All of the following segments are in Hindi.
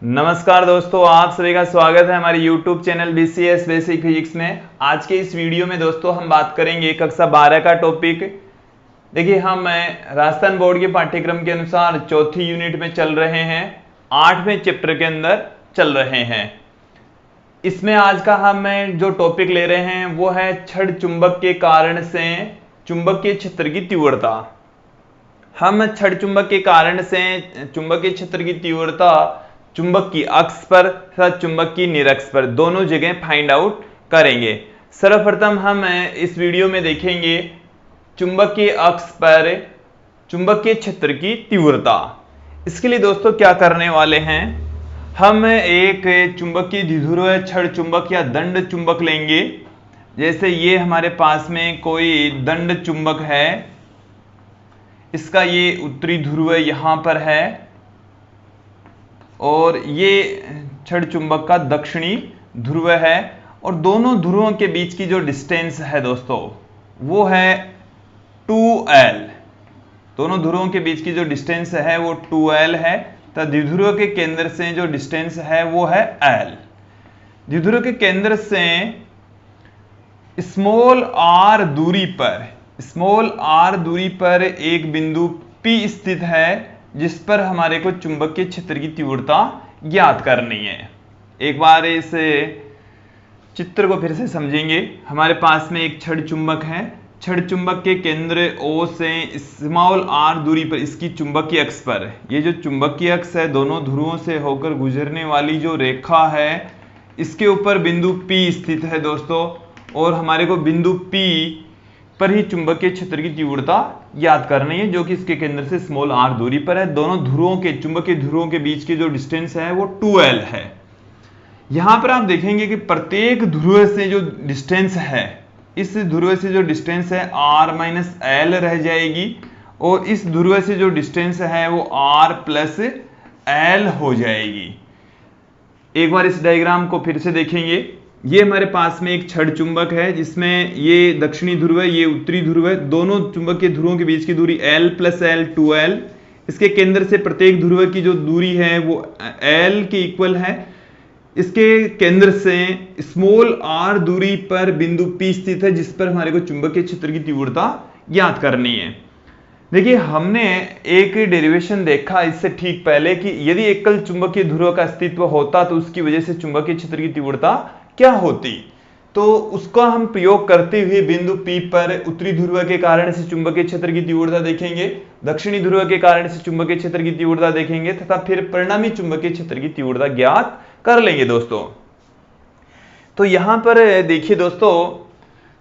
नमस्कार दोस्तों, आप सभी का स्वागत है हमारे YouTube channel BCS basic physics में। आज के इस वीडियो में दोस्तों हम बात करेंगे कक्षा 12 का टॉपिक। देखिए, हम राजस्थान बोर्ड के पाठ्यक्रम के अनुसार चौथी यूनिट में चल रहे हैं, 8वें चैप्टर के अंदर चल रहे हैं। इसमें आज का हम जो टॉपिक ले रहे हैं वो है छड़ चुंबक के कारण से चुंबकीय क्षेत्र की तीव्रता। हम छड़ चुंबक के कारण से चुंबकीय क्षेत्र की तीव्रता चुंबक की अक्ष पर तथा चुंबक की निरक्ष पर दोनों जगह फाइंड आउट करेंगे। सर्वप्रथम हम इस वीडियो में देखेंगे चुंबक के अक्ष पर चुंबकीय क्षेत्र की तीव्रता। इसके लिए दोस्तों क्या करने वाले हैं, हम एक चुंबकीय द्विध्रुव छड़ चुंबक या दंड चुंबक लेंगे। जैसे ये हमारे पास में कोई दंड चुंबक है, इसका ये उत्तरी ध्रुव यहां पर है और ये छड़ चुंबक का दक्षिणी ध्रुव है, और दोनों ध्रुवों के बीच की जो डिस्टेंस है दोस्तों वो है 2l। दोनों ध्रुवों के बीच की जो डिस्टेंस है वो 2l है, तो द्विध्रुव के केंद्र से जो डिस्टेंस है वो है l। द्विध्रुव के केंद्र से स्मॉल r दूरी पर एक बिंदु P स्थित है, जिस पर हमारे को चुंबकीय क्षेत्र की तीव्रता ज्ञात करनी है। एक बार इस चित्र को फिर से समझेंगे। हमारे पास में एक छड़ चुंबक है, छड़ चुंबक के केंद्र O से स्मॉल r दूरी पर इसकी चुंबकीय अक्ष पर, ये जो चुंबकीय अक्ष है दोनों ध्रुवों से होकर गुजरने वाली जो रेखा है, इसके ऊपर बिंदु P स्थित है दोस्तों, और हमारे को बिंदु P पर ही चुंबकीय क्षेत्र की तीव्रता याद करनी है, जो कि इसके केंद्र से स्मॉल r दूरी पर है। दोनों ध्रुवों के चुंबकीय ध्रुवों के बीच की जो डिस्टेंस है वो 2l है। यहां पर आप देखेंगे कि प्रत्येक ध्रुव से जो डिस्टेंस है, इस ध्रुव से जो डिस्टेंस है r माइनस l रह जाएगी, और इस ध्रुव से जो डिस्टेंस है वो r प्लस l हो जाएगी। एक बार इस डायग्राम को फिर से देखेंगे। ये हमारे पास में एक छड़ चुंबक है, जिसमें ये दक्षिणी ध्रुव है, ये उत्तरी ध्रुव है। दोनों चुंबकीय ध्रुवों के बीच की दूरी l प्लस l 2l। इसके केंद्र से प्रत्येक ध्रुव की जो दूरी है वो l के इक्वल है। इसके केंद्र से स्मॉल r दूरी पर बिंदु P स्थित है, जिस पर हमारे को चुंबकीय क्षेत्र की तीव्रता ज्ञात करनी है। देखिए, हमने एक डेरिवेशन देखा इससे ठीक पहले कि यदि एकल चुंबकीय ध्रुव का अस्तित्व होता तो उसकी वजह से चुंबकीय क्षेत्र की तीव्रता क्या होती। तो उसका हम प्रयोग करते हुए बिंदु P पर उत्तरी ध्रुव के कारण से चुंबकीय क्षेत्र की तीव्रता देखेंगे, दक्षिणी ध्रुव के कारण से चुंबकीय क्षेत्र की तीव्रता देखेंगे, तथा फिर परिणामी चुंबकीय क्षेत्र की तीव्रता ज्ञात कर लेंगे दोस्तों। तो यहां पर देखिए दोस्तों,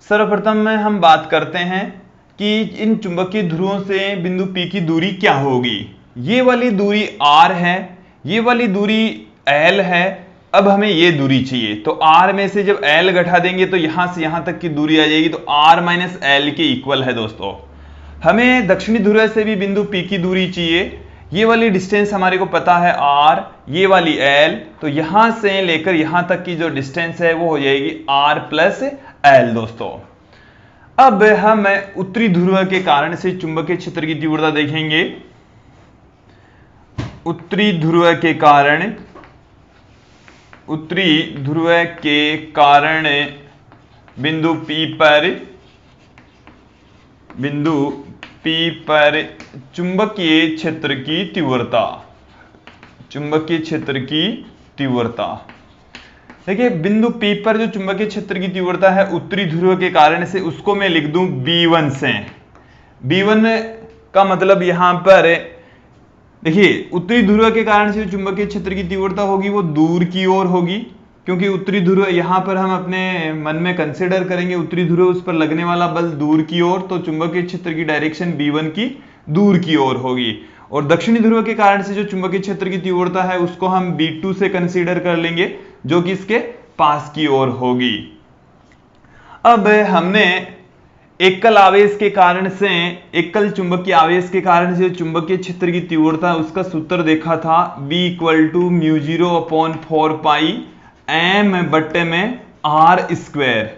सर्वप्रथम में हम बात करते हैं कि इन चुंबकीय ध्रुवों से बिंदु P की दूरी क्या होगी। ये वाली दूरी r है, ये वाली दूरी l है। अब हमें ये दूरी चाहिए, तो r में से जब l घटा देंगे तो यहां से यहां तक की दूरी आ जाएगी, तो r माइनस l के इक्वल है दोस्तों। हमें दक्षिणी ध्रुव से भी बिंदु P की दूरी चाहिए। ये वाली डिस्टेंस हमारे को पता है r, ये वाली l, तो यहां से लेकर यहां तक की जो डिस्टेंस है वो हो जाएगी r प्लस l दोस्तों। अब हम उत्तरी ध्रुव के कारण से चुंबकीय क्षेत्र की तीव्रता देखेंगे। उत्तरी ध्रुव के कारण बिंदु P पर चुंबकीय क्षेत्र की तीव्रता। देखिए, बिंदु P पर जो चुंबकीय क्षेत्र की तीव्रता है उत्तरी ध्रुव के कारण से, उसको मैं लिख दूं B1 से। B1 का मतलब यहां पर देखिए, उत्तरी ध्रुव के कारण से चुंबकीय क्षेत्र की तीव्रता होगी वो दूर की ओर होगी, क्योंकि उत्तरी ध्रुव यहां पर हम अपने मन में कंसीडर करेंगे उत्तरी ध्रुव, उस पर लगने वाला बल दूर की ओर, तो चुंबकीय क्षेत्र की डायरेक्शन B1 की दूर की ओर होगी। और दक्षिणी ध्रुव के कारण से जो चुंबकीय क्षेत्र की तीव्रता है उसको हम B2 से कंसीडर कर लेंगे, जो कि इसके पास की ओर होगी। अब हमने एकल आवेश के कारण से, एकल चुंबकीय आवेश के कारण से चुंबकीय क्षेत्र की तीव्रता, उसका सूत्र देखा था B equal to mu 0/4 pi m बट्टे में r स्क्वायर।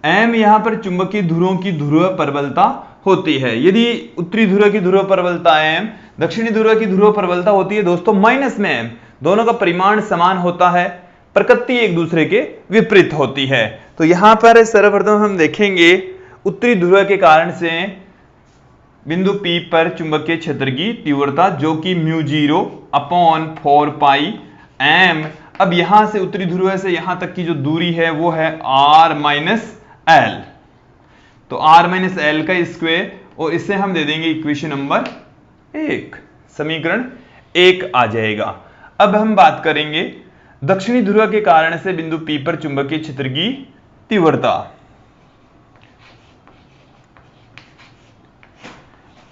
m यहां पर चुंबकीय ध्रुवों की ध्रुव प्रबलता होती है। यदि उत्तरी ध्रुव की ध्रुव प्रबलता m, दक्षिणी ध्रुव की ध्रुव प्रबलता होती है दोस्तों माइनस में m, दोनों का परिमाण समान होता है, प्रकृति एक दूसरे के विपरीत होती है। तो यहां पर सर्वप्रथम हम देखेंगे उत्तरी ध्रुव के कारण से बिंदु P पर चुंबकीय क्षेत्र की तीव्रता जो कि μ0/4πm। अब यहां से उत्तरी ध्रुव से यहां तक की जो दूरी है वो है r-l, तो r-l का स्क्वायर, और इसे हम दे देंगे इक्वेशन नंबर 1, समीकरण 1 आ जाएगा। अब हम बात करेंगे दक्षिणी ध्रुव के कारण से बिंदु P पर चुंबकीय क्षेत्र की तीव्रता।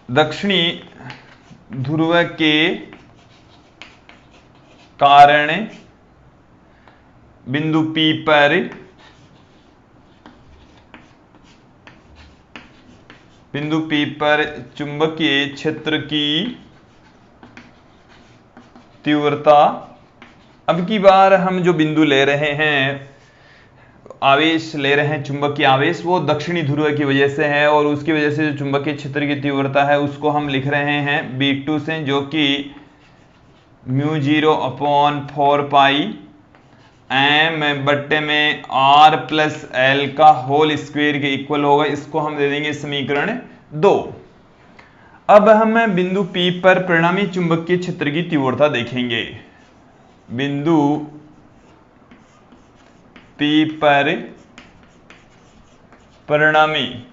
दक्षिणी ध्रुव के कारण बिंदु P पर चुंबकीय क्षेत्र की तीव्रता। अब की बार हम जो बिंदु ले रहे हैं, आवेश ले रहे हैं, चुंबकीय आवेश, वो दक्षिणी ध्रुव की वजह से है, और उसकी वजह से जो चुंबकीय क्षेत्र की तीव्रता है उसको हम लिख रहे हैं B2 से, जो कि μ0/4πm बट्टे में r+l का होल स्क्वायर के इक्वल होगा। इसको हम दे देंगे समीकरण 2। अब हम बिंदु P पर परिणामी चुंबकीय क्षेत्र की तीव्रता देखेंगे। बिंदु P पर परिणामी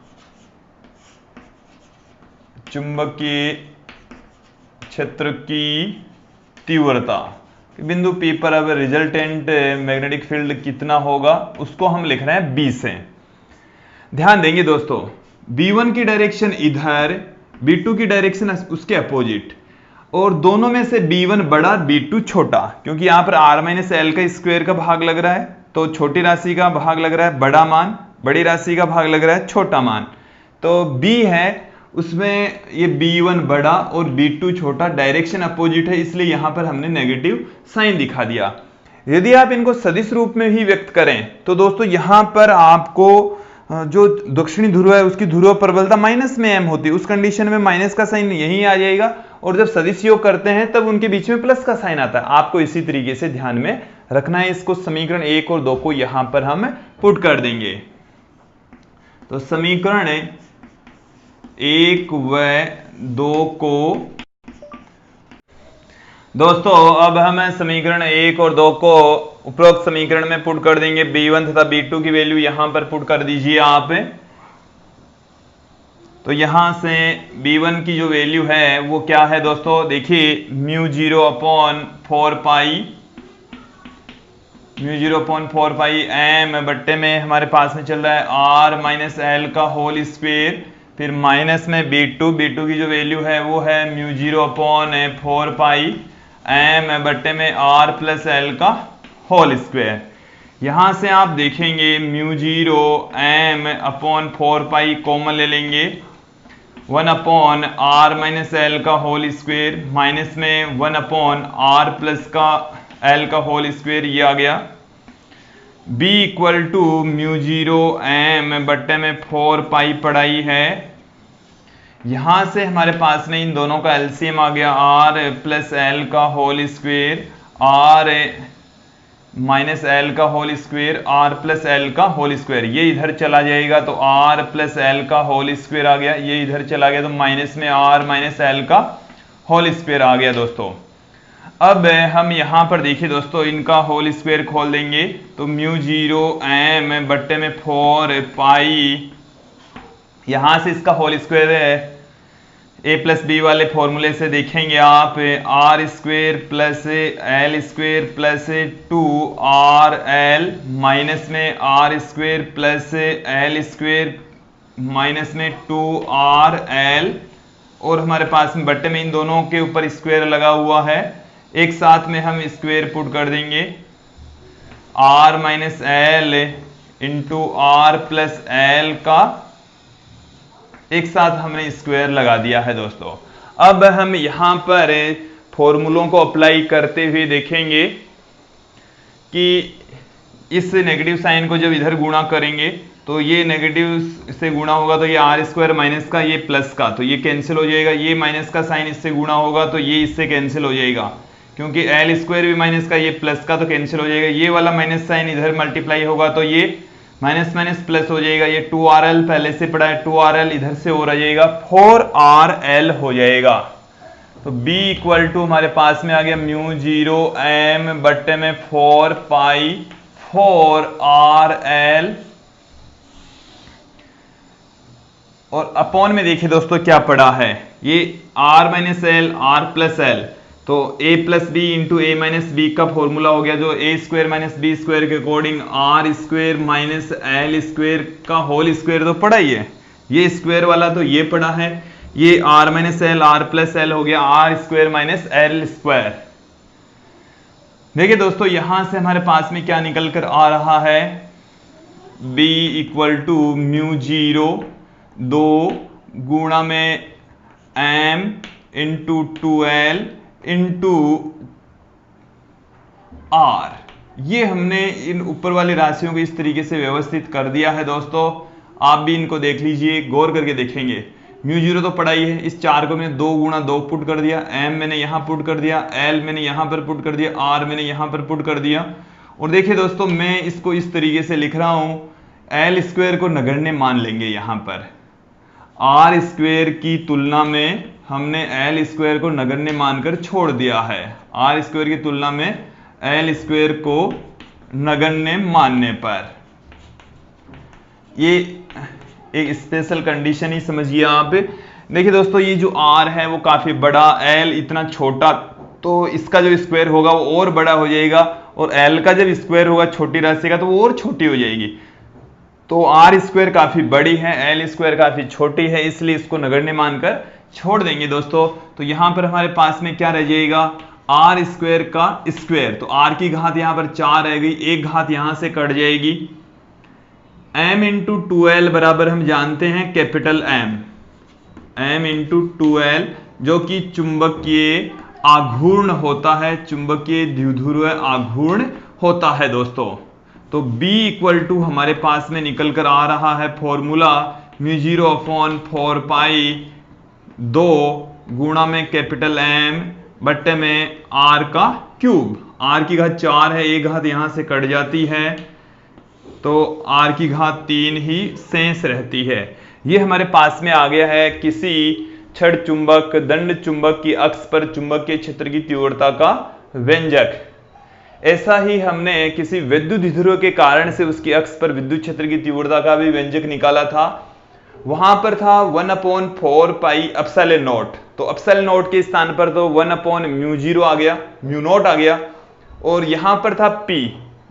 चुंबकीय क्षेत्र की तीव्रता, बिंदु P पर अब रिजल्टेंट मैग्नेटिक फील्ड कितना होगा उसको हम लिख रहे हैं B से। ध्यान देंगे दोस्तों, B1 की डायरेक्शन इधर, B2 की डायरेक्शन उसके अपोजिट, और दोनों में से B1 बड़ा B2 छोटा, क्योंकि यहां पर r-l का स्क्वायर का भाग लग रहा है, तो छोटी राशि का भाग लग रहा है बड़ा मान, बड़ी राशि का भाग लग रहा है छोटा मान। तो B है उसमें ये B1 बड़ा और B2 छोटा, डायरेक्शन अपोजिट है, इसलिए यहां पर हमने नेगेटिव साइन दिखा दिया। यदि आप इनको सदिश रूप में भी व्यक्त करें तो दोस्तों यहां पर आपको जो दक्षिणी ध्रुव है उसकी ध्रुव प्रबलता माइनस में m होती है, उस कंडीशन में माइनस का साइन यहीं आ जाएगा, और जब सदिश योग करते हैं तब उनके बीच में प्लस का साइन आता है। आपको इसी तरीके से ध्यान में रखना है। इसको समीकरण 1 और 2 को यहां पर हम पुट कर देंगे। तो समीकरण 1 व 2 को दोस्तों अब हम समीकरण 1 और 2 को उपरोक्त समीकरण में पुट कर देंगे। B1 तथा B2 की वैल्यू यहां पर पुट कर दीजिए आप। तो यहां से B1 की जो वैल्यू है वो क्या है दोस्तों, देखिए μ0/4πm बट्टे में हमारे पास में चल रहा है r-l का होल स्क्वायर, फिर माइनस में B2 की जो वैल्यू है वो है μ0/4πm बट्टे में r+l का होल स्क्वायर। यहां से आप देखेंगे μ0m/4π कॉमन ले लेंगे, 1/r-l का होल स्क्वायर, माइनस में 1/r+l का होल स्क्वायर, ये आ गया। B इक्वल टू μ0m बट्टे में 4π पढ़ाई है। यहां से हमारे पास में इन दोनों का एलसीएम आ गया, r+l का होल स्क्वायर, r-l का होल स्क्वायर, r+l का होल स्क्वायर, ये इधर चला जाएगा तो r+l का होल स्क्वायर आ गया, ये इधर चला गया तो माइनस में r-l का होल स्क्वायर आ गया दोस्तों। अब हम यहां पर देखिए दोस्तों, इनका होल स्क्वायर खोल देंगे तो μ0m बट्टे में 4π, यहां से इसका होल स्क्वायर है, a+b वाले फॉर्मूले से देखेंगे आप, r square plus l square plus 2rl minus में r square plus l square minus में 2rl, और हमारे पास में बट्टे में इन दोनों के ऊपर स्क्वायर लगा हुआ है, एक साथ में हम स्क्वायर पुट कर देंगे, r-l इंटू r+l का एक साथ हमने स्क्वायर लगा दिया है दोस्तों। अब हम यहां पर फॉर्मूलों को अप्लाई करते हुए देखेंगे कि इस नेगेटिव साइन को जब इधर गुणा करेंगे तो ये नेगेटिव से गुणा होगा तो ये आर स्क्वायर माइनस का, ये प्लस का, तो ये कैंसिल हो जाएगा, ये माइनस का साइन इससे गुणा होगा तो ये इससे कैंसिल हो जाएगा, क्योंकि एल स्क्वायर भी माइनस का, ये प्लस का तो कैंसिल हो जाएगा, ये वाला माइनस साइन इधर मल्टीप्लाई होगा तो ये माइनस माइनस प्लस हो जाएगा, ये 2RL पहले से पड़ा है, 2RL इधर से और आ जाएगा, 4RL हो जाएगा। तो B इक्वल टू हमारे पास में आ गया म्यू 0 M बट्टे में 4 पाई 4RL, और अपॉन में देखिए दोस्तों क्या पड़ा है, ये R minus L R plus L, तो a plus B into A minus B का फॉर्मूला हो गया जो A square minus B square के according R square minus L square का होल स्क्वायर तो पड़ा ही है, ये स्क्वायर वाला तो ये पड़ा है, ये R minus L R plus L हो गया R square minus L square. देखिए दोस्तों यहां से हमारे पास में क्या निकल कर आ रहा है, b इक्वल टू म्यू 0 2 गुणा में m into 2l into r। ये हमने इन ऊपर वाली राशियों को इस तरीके से व्यवस्थित कर दिया है दोस्तों, आप भी इनको देख लीजिए, गौर करके देखेंगे। म्यू 0 तो पड़ा ही है, इस 4 को मैंने 2 गुणा 2 पुट कर दिया, m मैंने यहां पुट कर दिया, l मैंने यहां पर पुट कर दिया, r मैंने यहां पर पुट कर दिया। और देखिए दोस्तों मैं इसको इस तरीके से लिख रहा हूं, l स्क्वायर को नगण्य मान लेंगे, यहां पर r स्क्वायर की तुलना में हमने एल स्क्वायर को नगण्य मानकर छोड़ दिया है, आर स्क्वायर की तुलना में एल स्क्वायर को नगण्य मानने पर। ये एक स्पेशल कंडीशन ही समझिए आप। देखिए दोस्तों ये जो आर है वो काफी बड़ा, एल इतना छोटा, तो इसका जो स्क्वायर होगा वो और बड़ा हो जाएगा, और एल का जब स्क्वायर होगा छोटी राशि का तो वो और छोटी हो जाएगी। तो आर स्क्वायर काफी बड़ी है, एल स्क्वायर काफी छोटी है, इसलिए इसको नगण्य मानकर छोड़ देंगे दोस्तों। तो यहां पर हमारे पास में क्या रह जाएगा, आर स्क्वायर का स्क्वायर, तो आर की घात यहां पर 4 रह गई, एक घात यहां से कट जाएगी, m इंटू 2l बराबर हम जानते हैं कैपिटल m इंटू 2l जो कि चुंबकीय आघूर्ण होता है, चुंबकीय द्विध्रुव आघूर्ण होता है दोस्तों। तो B इक्वल टू हमारे पास में निकल कर आ रहा है फॉर्मूला म्यू 0 अपॉन 4 पाई 2 गुणा में कैपिटल M बट्टे में R का क्यूब, R की घात 4 है, एक घात यहां से कट जाती है, तो R की घात 3 ही शेष रहती है। ये हमारे पास में आ गया है किसी छड़ चुंबक दंड चुंबक की अक्ष पर चुंबकीय क्षेत्र की तीव्रता का व्यंजक। ऐसा ही हमने किसी विद्युत द्विध्रुव के कारण से उसकी अक्ष पर विद्युत क्षेत्र की तीव्रता का भी व्यंजक निकाला था, वहां पर था 1/4 पाई एप्सिलॉन नॉट, तो एप्सिलॉन नॉट के स्थान पर तो 1/μ0 आ गया, म्यू नॉट आ गया, और यहां पर था P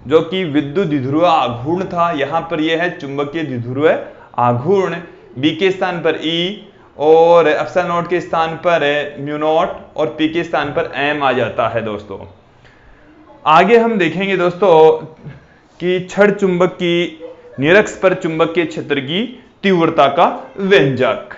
जो कि विद्युत द्विध्रुव आघूर्ण था, यहां पर यह है चुंबकीय द्विध्रुव आघूर्ण, B के स्थान पर E और एप्सिलॉन नॉट के स्थान पर म्यू नॉट और P के स्थान पर M आ जाता है दोस्तों। आगे हम देखेंगे दोस्तों कि छड़ चुंबक की निरक्ष पर चुंबकीय क्षेत्र की तीव्रता का व्यंजक।